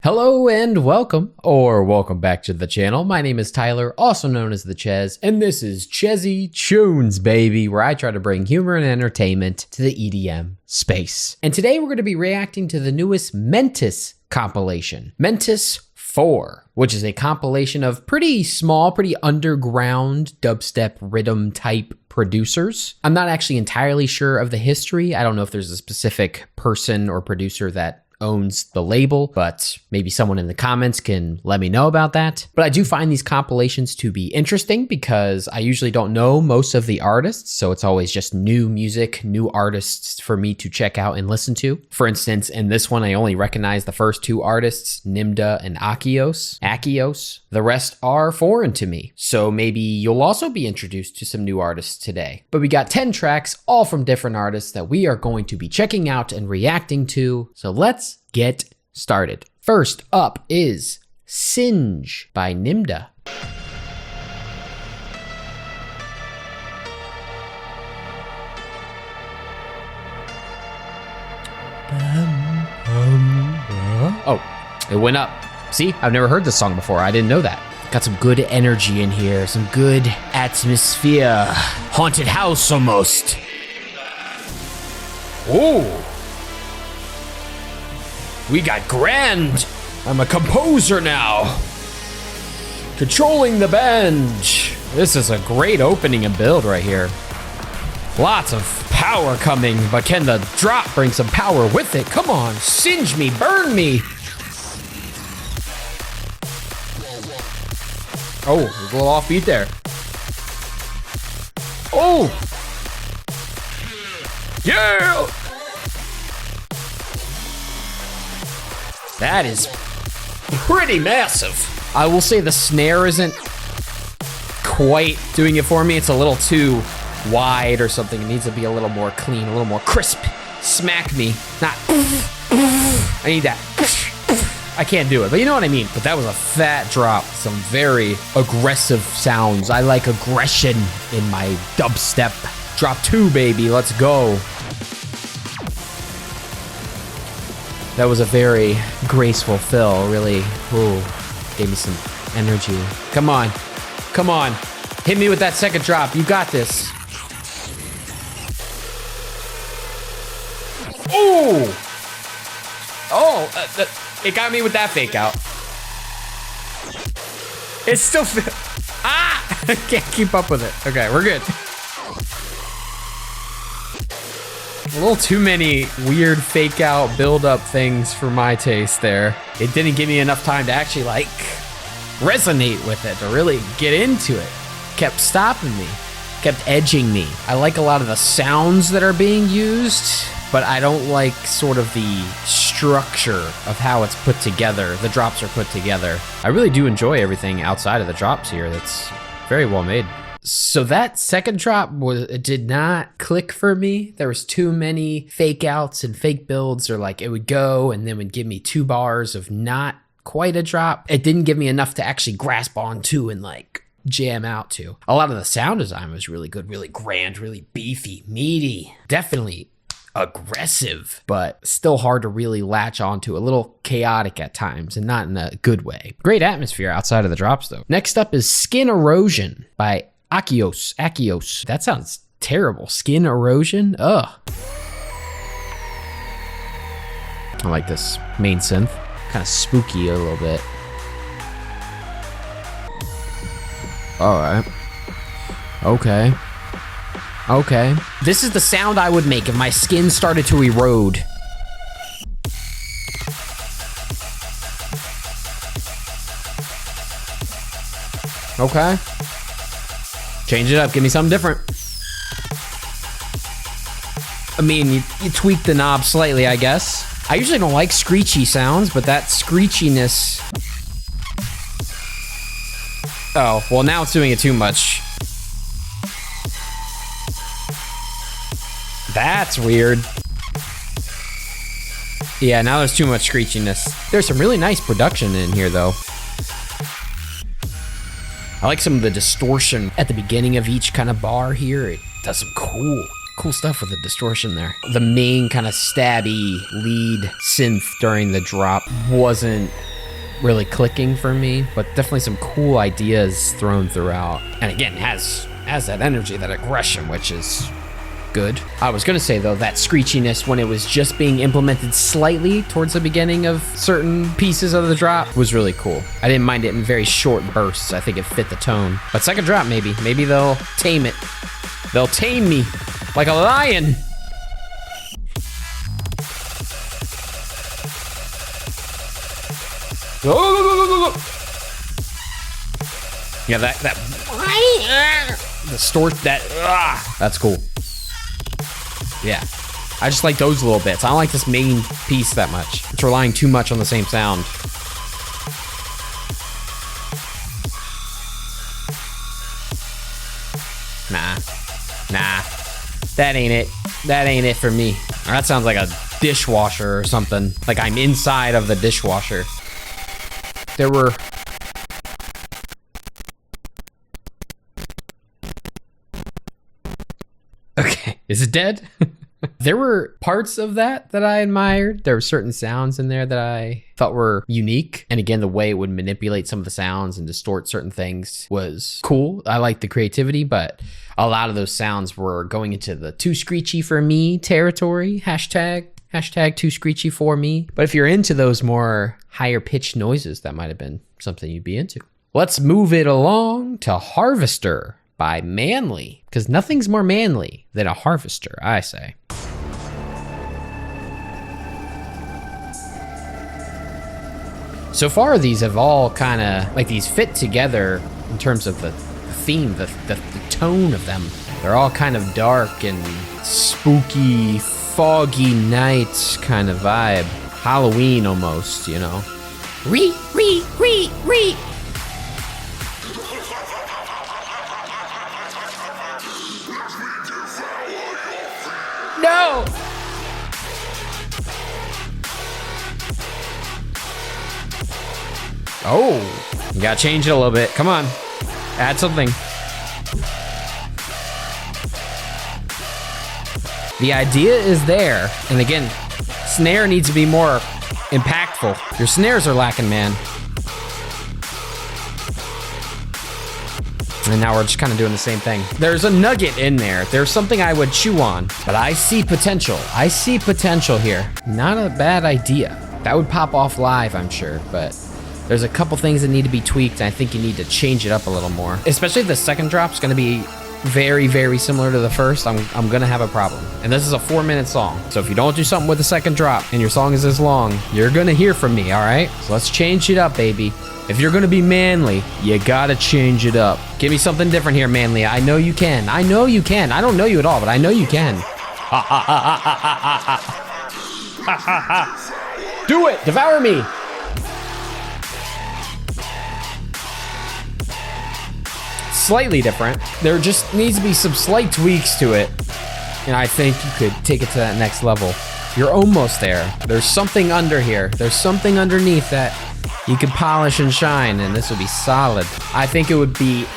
Hello and welcome, or welcome back to the channel. My name is Tyler, also known as the Ches, and this is Chezzy Tunes, baby, where I try to bring humor and entertainment to the EDM space. And today we're going to be reacting to the newest Mentis compilation, Mentis IV, which is a compilation of pretty small, pretty underground dubstep rhythm type producers. I'm not actually entirely sure of the history. I don't know if there's a specific person or producer that owns the label, but maybe someone in the comments can let me know about that. But I do find these compilations to be interesting because I usually don't know most of the artists, so it's always just new music, new artists for me to check out and listen to. For instance, in this one, I only recognize the first two artists, Nimda and Akeos. The rest are foreign to me, so maybe you'll also be introduced to some new artists today. But we got 10 tracks, all from different artists that we are going to be checking out and reacting to, so let's get started. First up is SINGE by Nimda. Oh, it went up. See, I've never heard this song before. I didn't know that. Got some good energy in here, some good atmosphere. Haunted house almost. Ooh. We got grand. I'm a composer now. Controlling the band. This is a great opening and build right here. Lots of power coming, but can the drop bring some power with it? Come on, singe me, burn me. Oh, there's a little offbeat there. Oh! Yeah! That is pretty massive. I will say the snare isn't quite doing it for me. It's a little too wide or something. It needs to be a little more clean, a little more crisp. Smack me, not. I need that. I can't do it, but you know what I mean. But that was a fat drop. Some very aggressive sounds. I like aggression in my dubstep. Drop 2, baby, let's go. That was a very graceful fill, really, ooh, gave me some energy. Come on, come on. Hit me with that second drop, you got this. Ooh! Oh, it got me with that fake out. It's still, I can't keep up with it. Okay, we're good. A little too many weird fake out build up things for my taste there. It didn't give me enough time to actually like resonate with it, to really get into it. Kept stopping me, kept edging me. I like a lot of the sounds that are being used, but I don't like sort of the structure of how it's put together. The drops are put together. I really do enjoy everything outside of the drops here. That's very well made. So that second drop did not click for me. There was too many fake outs and fake builds, or like it would go and then would give me 2 bars of not quite a drop. It didn't give me enough to actually grasp onto and like jam out to. A lot of the sound design was really good, really grand, really beefy, meaty, definitely aggressive, but still hard to really latch onto. A little chaotic at times and not in a good way. Great atmosphere outside of the drops though. Next up is Skin Erosion by Akeos. That sounds terrible. Skin Erosion? Ugh. I like this main synth. Kind of spooky a little bit. Alright. Okay. Okay. This is the sound I would make if my skin started to erode. Okay. Change it up, give me something different. I mean, you tweak the knob slightly, I guess. I usually don't like screechy sounds, but that screechiness... Oh, well now it's doing it too much. That's weird. Yeah, now there's too much screechiness. There's some really nice production in here though. I like some of the distortion at the beginning of each kind of bar here. It does some cool stuff with the distortion there. The main kind of stabby lead synth during the drop wasn't really clicking for me, but definitely some cool ideas thrown throughout. And again, has that energy, that aggression, which is good. I was gonna say though, that screechiness when it was just being implemented slightly towards the beginning of certain pieces of the drop was really cool. I didn't mind it in very short bursts. I think it fit the tone. But second drop, maybe they'll tame it. They'll tame me like a lion. Go. Yeah, that distort that. That's cool. Yeah, I just like those little bits. I don't like this main piece that much. It's relying too much on the same sound. Nah, that ain't it. That ain't it for me. That sounds like a dishwasher or something. Like I'm inside of the dishwasher. There were... Okay, is it dead? There were parts of that I admired. There were certain sounds in there that I thought were unique. And again, the way it would manipulate some of the sounds and distort certain things was cool. I liked the creativity, but a lot of those sounds were going into the too screechy for me territory. Hashtag too screechy for me. But if you're into those more higher pitched noises, that might have been something you'd be into. Let's move it along to Harvester by Manly, because nothing's more manly than a harvester, I say. So far, these have all kind of, like, these fit together in terms of the theme, the tone of them. They're all kind of dark and spooky, foggy night kind of vibe. Halloween almost, you know. Re. No! Oh, you gotta change it a little bit. Come on, add something. The idea is there, and again, snare needs to be more impactful. Your snares are lacking, man. And now we're just kind of doing the same thing. There's a nugget in there. There's something I would chew on, but I see potential. I see potential here. Not a bad idea. That would pop off live, I'm sure, but there's a couple things that need to be tweaked, and I think you need to change it up a little more. Especially if the second drop's gonna be very, very similar to the first, I'm gonna have a problem. And this is a 4-minute song. So if you don't do something with the second drop and your song is this long, you're gonna hear from me, all right? So let's change it up, baby. If you're gonna be manly, you gotta change it up. Give me something different here, Manly. I know you can. I know you can. I don't know you at all, but I know you can. Do it! Devour me! Slightly different. There just needs to be some slight tweaks to it, and I think you could take it to that next level. You're almost there. There's something under here. There's something underneath that you could polish and shine, and this would be solid. I think it would be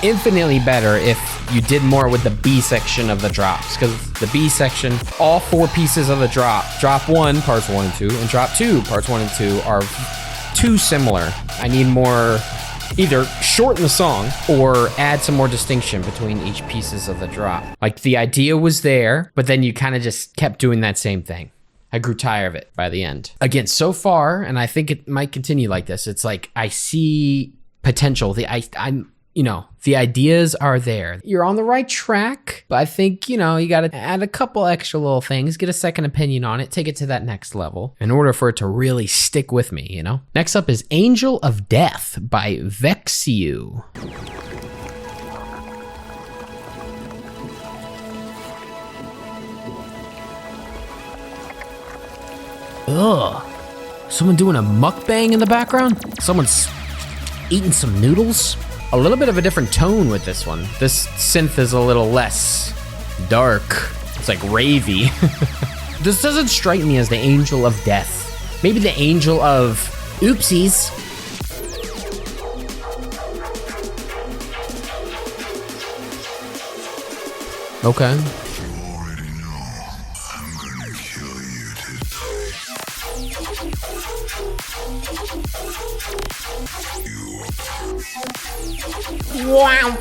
infinitely better if you did more with the B section of the drops, because the B section, all 4 pieces of the drop 1, parts 1 and 2, and drop 2, parts 1 and 2, are too similar. I need more, either shorten the song or add some more distinction between each pieces of the drop. Like, the idea was there, but then you kind of just kept doing that same thing. I grew tired of it by the end. Again, so far, and I think it might continue like this, it's like I see potential. I'm you know, the ideas are there. You're on the right track, but I think, you know, you got to add a couple extra little things, get a second opinion on it, take it to that next level in order for it to really stick with me, you know? Next up is Angel of Death by Veksyu. Ugh. Someone doing a mukbang in the background? Someone's eating some noodles? A little bit of a different tone with this one. This synth is a little less dark. It's like ravey. This doesn't strike me as the Angel of Death. Maybe the Angel of Oopsies. Okay. Wow.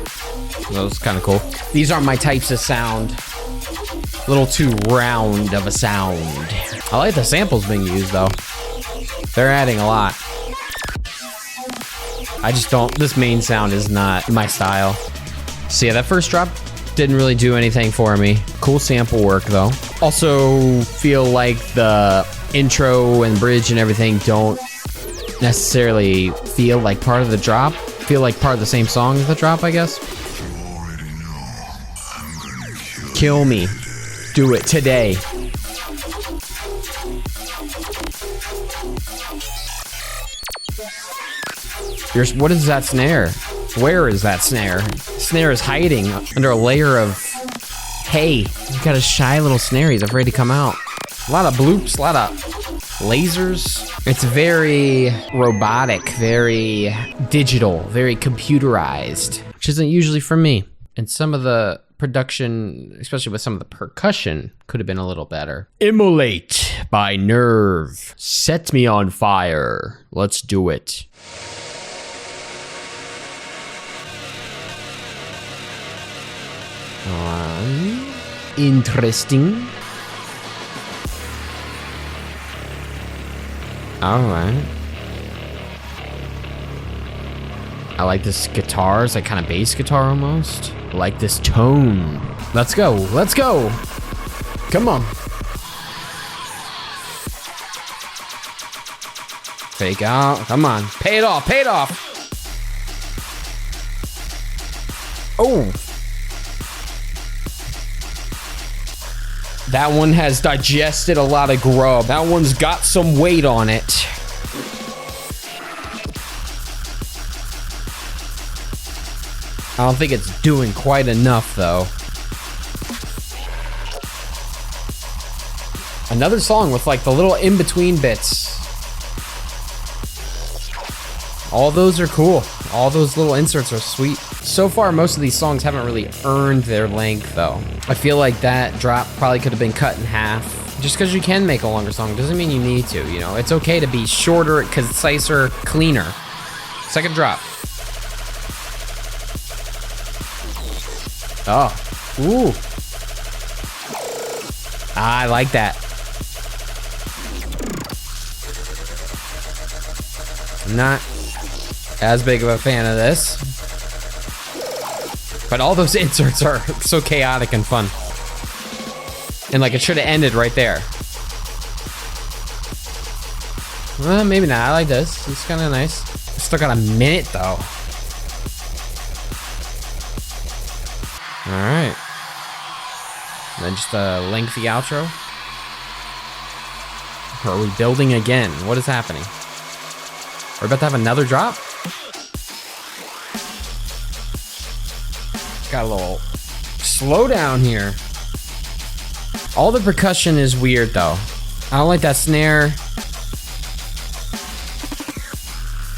That was kind of cool. These aren't my types of sound. A little too round of a sound. I like the samples being used though. They're adding a lot. I just don't, this main sound is not my style. So yeah, that first drop didn't really do anything for me. Cool sample work though. Also feel like the intro and bridge and everything don't necessarily feel like part of the drop. Feel like part of the same song as the drop, I guess. Kill me. Do it today. What is that snare? Where is that snare? Snare is hiding under a layer of hay. He's got a shy little snare. He's afraid to come out. A lot of bloops, a lot of lasers. It's very robotic, very digital, very computerized, which isn't usually for me. And some of the production, especially with some of the percussion, could have been a little better. Immolate by NRVE. Set me on fire. Let's do it. Interesting. Alright. I like this guitar. It's like kind of bass guitar almost. I like this tone. Let's go. Let's go. Come on. Fake out. Come on. Pay it off. Pay it off. Oh. That one has digested a lot of grub. That one's got some weight on it. I don't think it's doing quite enough, though. Another song with like the little in-between bits. All those are cool. All those little inserts are sweet. So far, most of these songs haven't really earned their length, though. I feel like that drop probably could have been cut in half. Just because you can make a longer song doesn't mean you need to, you know? It's okay to be shorter, conciser, cleaner. Second drop. Oh. Ooh. I like that. I'm not as big of a fan of this. But all those inserts are so chaotic and fun. And like it should have ended right there. Well, maybe not. I like this. It's kind of nice. Still got a minute though. Alright. Then just a lengthy outro. Or are we building again? What is happening? We're about to have another drop? Got a little slowdown here. All the percussion is weird though. I don't like that snare.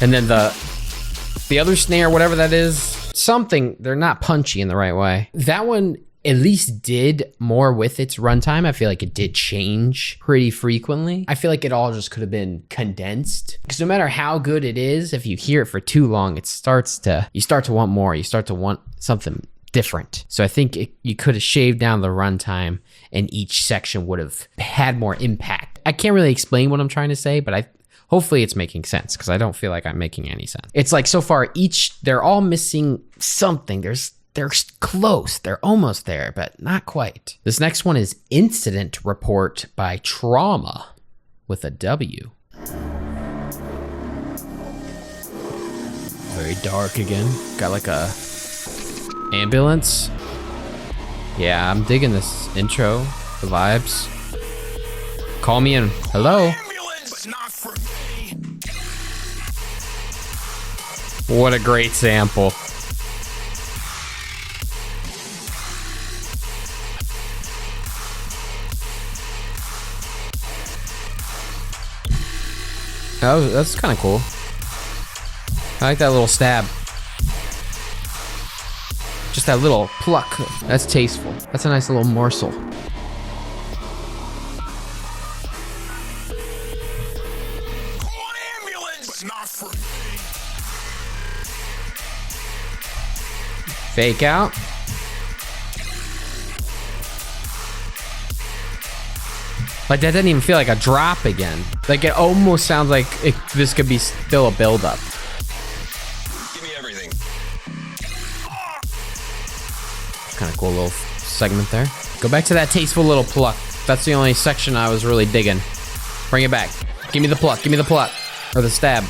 And then the other snare, whatever that is, something, they're not punchy in the right way. That one at least did more with its runtime. I feel like it did change pretty frequently. I feel like it all just could have been condensed. Because no matter how good it is, if you hear it for too long, you start to want more. You start to want something different. So I think you could have shaved down the runtime and each section would have had more impact. I can't really explain what I'm trying to say, but hopefully it's making sense because I don't feel like I'm making any sense. It's like so far they're all missing something. They're close. They're almost there, but not quite. This next one is Incident Report by TRAWMA with a W. Very dark again. Got like a ambulance. Yeah, I'm digging this intro, the vibes. Call me in. Hello. What a great sample. Oh, that's kind of cool. I like that little stab. Just that little pluck. That's tasteful. That's a nice little morsel. Fake out. Like that didn't even feel like a drop again. Like it almost sounds like this could be still a build-up. Give me everything. Kind of cool little segment there. Go back to that tasteful little pluck. That's the only section I was really digging. Bring it back. Give me the pluck. Give me the pluck. Or the stab.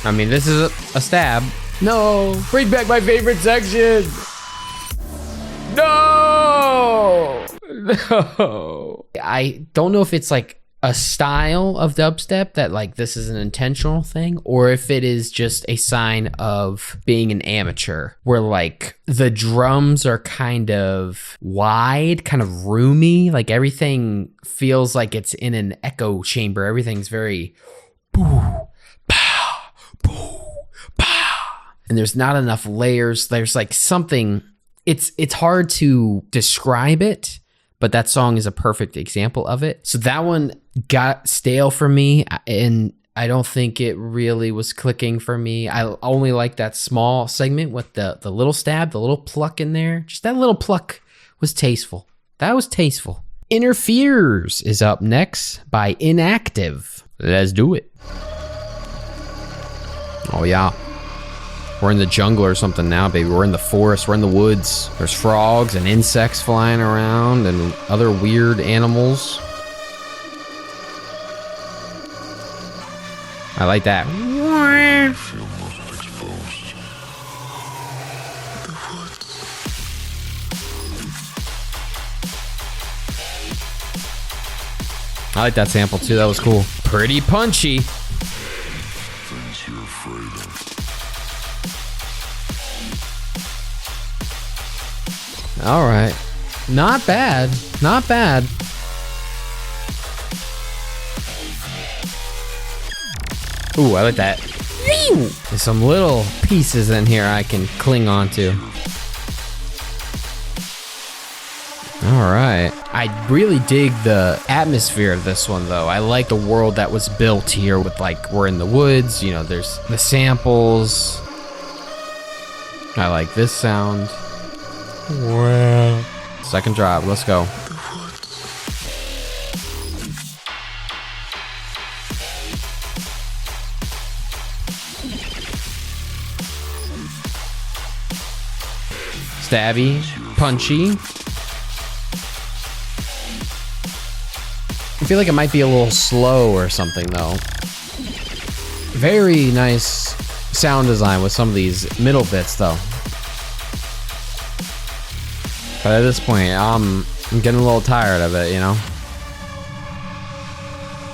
I mean, this is a stab. No. Bring back my favorite section. No. No. I don't know if it's like a style of dubstep that like this is an intentional thing, or if it is just a sign of being an amateur where like the drums are kind of wide, kind of roomy, like everything feels like it's in an echo chamber. Everything's very boo, pow, boo, pow. And there's not enough layers. There's like something, it's hard to describe it, but that song is a perfect example of it. So that one got stale for me, and I don't think it really was clicking for me. I only like that small segment with the little stab, the little pluck in there. Just that little pluck was tasteful. That was tasteful. Interferes is up next by INAKTIV. Let's do it. Oh yeah. We're in the jungle or something now, baby. We're in the forest. We're in the woods. There's frogs and insects flying around and other weird animals. I like that. I like that sample too. That was cool. Pretty punchy. All right. Not bad. Not bad. Ooh, I like that. There's some little pieces in here I can cling on to. All right. I really dig the atmosphere of this one, though. I like the world that was built here with, like, we're in the woods. You know, there's the samples. I like this sound. Wow. Second drop. Let's go. Stabby, punchy. I feel like it might be a little slow or something though. Very nice sound design with some of these middle bits though. But at this point, I'm getting a little tired of it, you know?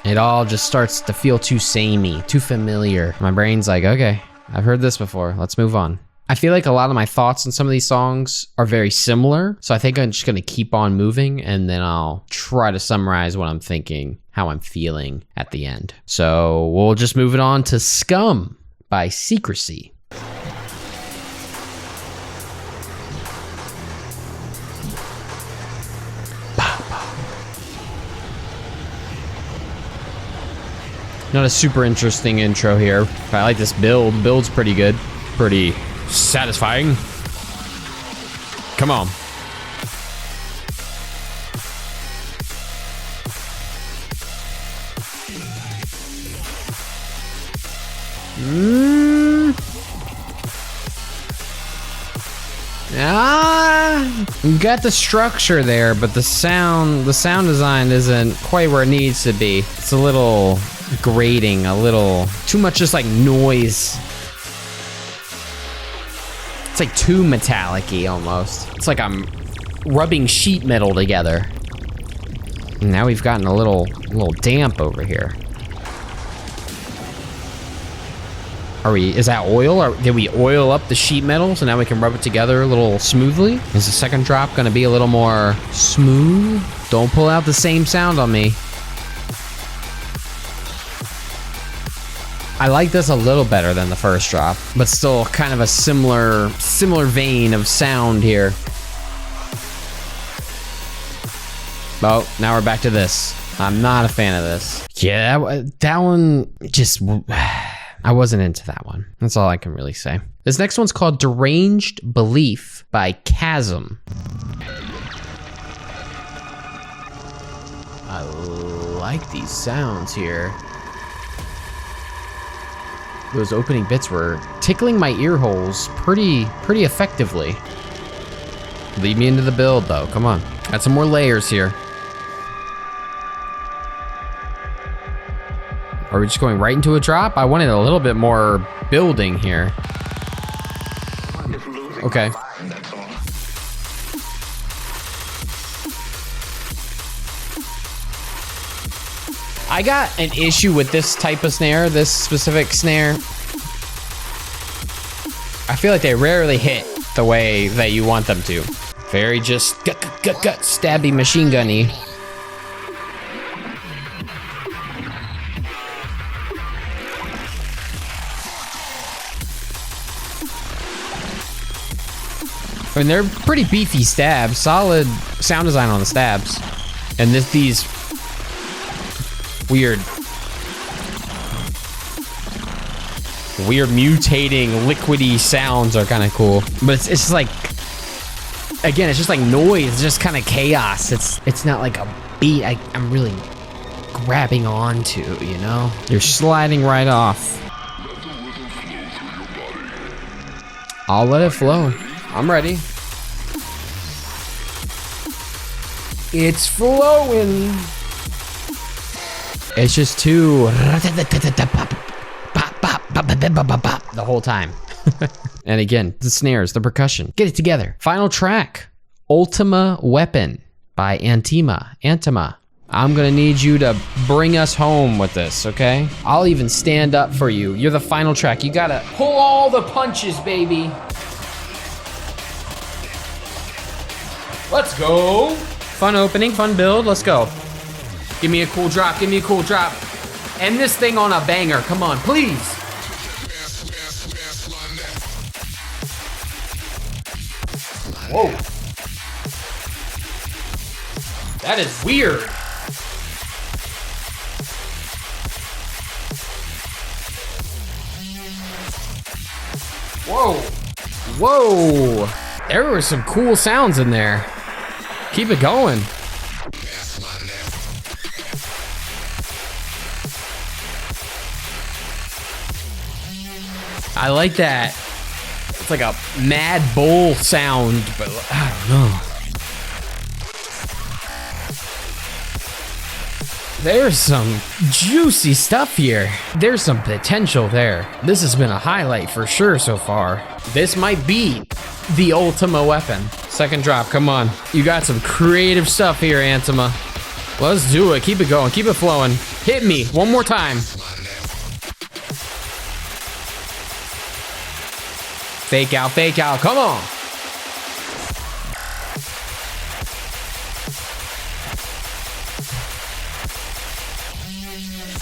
It all just starts to feel too samey, too familiar. My brain's like, okay, I've heard this before. Let's move on. I feel like a lot of my thoughts on some of these songs are very similar. So I think I'm just gonna keep on moving and then I'll try to summarize what I'm thinking, how I'm feeling at the end. So we'll just move it on to Scum by Secrecy. Not a super interesting intro here. I like this build. Build's pretty good. Pretty satisfying. Come on. You got the structure there, but the sound design isn't quite where it needs to be. It's a little grating, a little too much, just like noise. It's like too metallic-y almost. It's like I'm rubbing sheet metal together. And now we've gotten a little damp over here. Is that oil? Or did we oil up the sheet metal so now we can rub it together a little smoothly? Is the second drop gonna be a little more smooth? Don't pull out the same sound on me. I like this a little better than the first drop, but still kind of a similar vein of sound here. Oh, now we're back to this. I'm not a fan of this. Yeah, that one just, I wasn't into that one. That's all I can really say. This next one's called Deranged Belief by KHASM. I like these sounds here. Those opening bits were tickling my ear holes pretty effectively. Lead me into the build though, come on. Got some more layers here. Are we just going right into a drop? I wanted a little bit more building here. Okay. I got an issue with this type of snare, this specific snare. I feel like they rarely hit the way that you want them to. Very just gut, stabby, machine gunny. I mean, they're pretty beefy stabs, solid sound design on the stabs. And these weird mutating liquidy sounds are kind of cool. But it's just like, again, it's just like noise, it's just kind of chaos. It's not like a beat I'm really grabbing onto, you know? You're sliding right off. I'll let it flow. I'm ready. It's flowing. It's just too the whole time. And again, the snares, the percussion. Get it together. Final track, Ultima Weapon by Antima. I'm gonna need you to bring us home with this, okay? I'll even stand up for you. You're the final track. You gotta pull all the punches, baby. Let's go. Fun opening, fun build, let's go. Give me a cool drop, give me a cool drop. End this thing on a banger, come on, please. Whoa. That is weird. Whoa. Whoa. There were some cool sounds in there. Keep it going. I like that. It's like a Mad Bull sound, but I don't know. There's some juicy stuff here. There's some potential there. This has been a highlight for sure so far. This might be the Ultima Weapon. Second drop, come on. You got some creative stuff here, Antima. Let's do it, keep it going, keep it flowing. Hit me, one more time. Fake out, come on.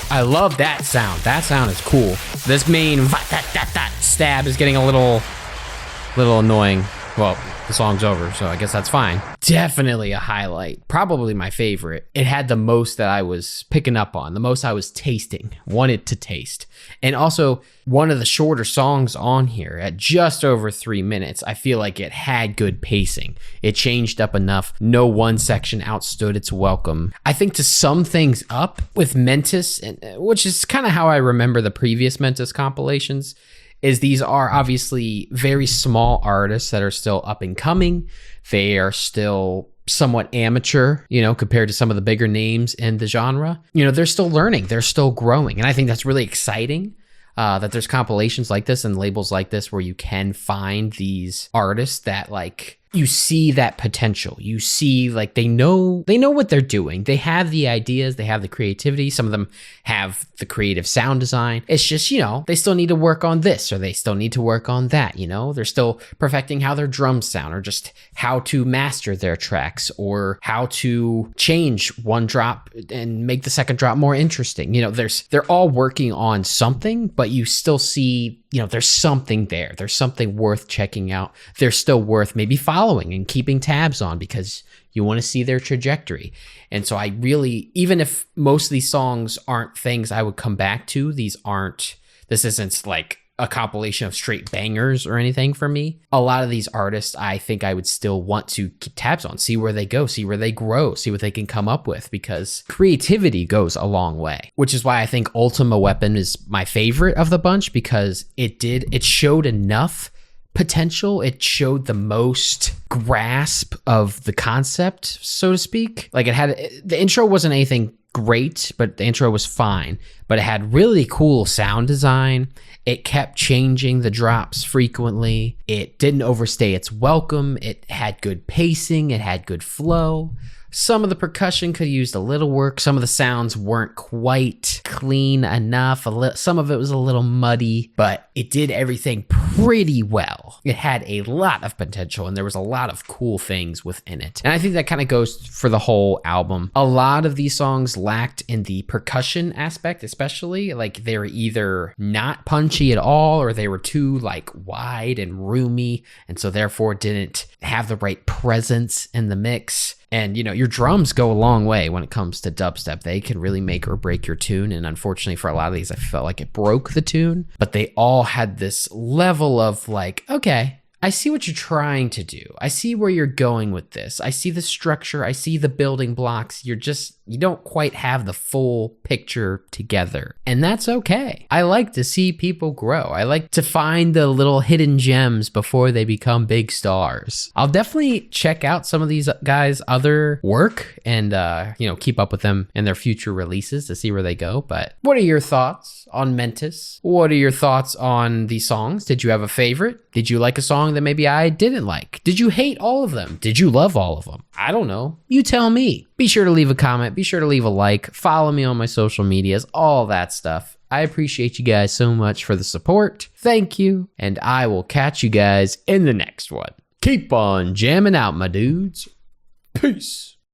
I love that sound. That sound is cool. This main stab is getting a little annoying. Well, the song's over, so I guess that's fine. Definitely a highlight. Probably my favorite. It had the most that I was picking up on, the most I was wanted to taste. And also, one of the shorter songs on here at just over 3 minutes. I feel like it had good pacing. It changed up enough. No one section outstood its welcome. I think to sum things up with Mentis, which is kind of how I remember the previous Mentis compilations, is these are obviously very small artists that are still up and coming. They are still somewhat amateur, you know, compared to some of the bigger names in the genre. You know, they're still learning, they're still growing. And I think that's really exciting that there's compilations like this and labels like this where you can find these artists that like, you see that potential. You see like they know what they're doing. They have the ideas, they have the creativity. Some of them have the creative sound design. It's just, you know, they still need to work on this or they still need to work on that, you know? They're still perfecting how their drums sound or just how to master their tracks or how to change one drop and make the second drop more interesting. You know, they're all working on something, but you still see, there's something there. There's something worth checking out. They're still worth maybe following and keeping tabs on because you want to see their trajectory. And so I really, even if most of these songs aren't things I would come back to, this isn't like a compilation of straight bangers or anything for me. A lot of these artists, I think I would still want to keep tabs on, see where they go, see where they grow, see what they can come up with, because creativity goes a long way, which is why I think Ultima Weapon is my favorite of the bunch, because it showed enough potential. It showed the most grasp of the concept, so to speak. Like the intro wasn't anything great, but the intro was fine, but it had really cool sound design. It kept changing the drops frequently. It didn't overstay its welcome. It had good pacing. It had good flow. Some of the percussion could have used a little work. Some of the sounds weren't quite clean enough. Some of it was a little muddy, but it did everything pretty well. It had a lot of potential, and there was a lot of cool things within it. And I think that kind of goes for the whole album. A lot of these songs lacked in the percussion aspect, especially. Like, they were either not punchy at all, or they were too like wide and roomy, and so therefore didn't have the right presence in the mix. And, your drums go a long way when it comes to dubstep. They can really make or break your tune. And unfortunately for a lot of these, I felt like it broke the tune. But they all had this level of like, okay, I see what you're trying to do. I see where you're going with this. I see the structure. I see the building blocks. You don't quite have the full picture together. And that's okay. I like to see people grow. I like to find the little hidden gems before they become big stars. I'll definitely check out some of these guys' other work and, keep up with them in their future releases to see where they go. But what are your thoughts on Mentis? What are your thoughts on these songs? Did you have a favorite? Did you like a song that maybe I didn't like? Did you hate all of them? Did you love all of them? I don't know. You tell me. Be sure to leave a comment. Be sure to leave a like. Follow me on my social medias. All that stuff. I appreciate you guys so much for the support. Thank you. And I will catch you guys in the next one. Keep on jamming out, my dudes. Peace.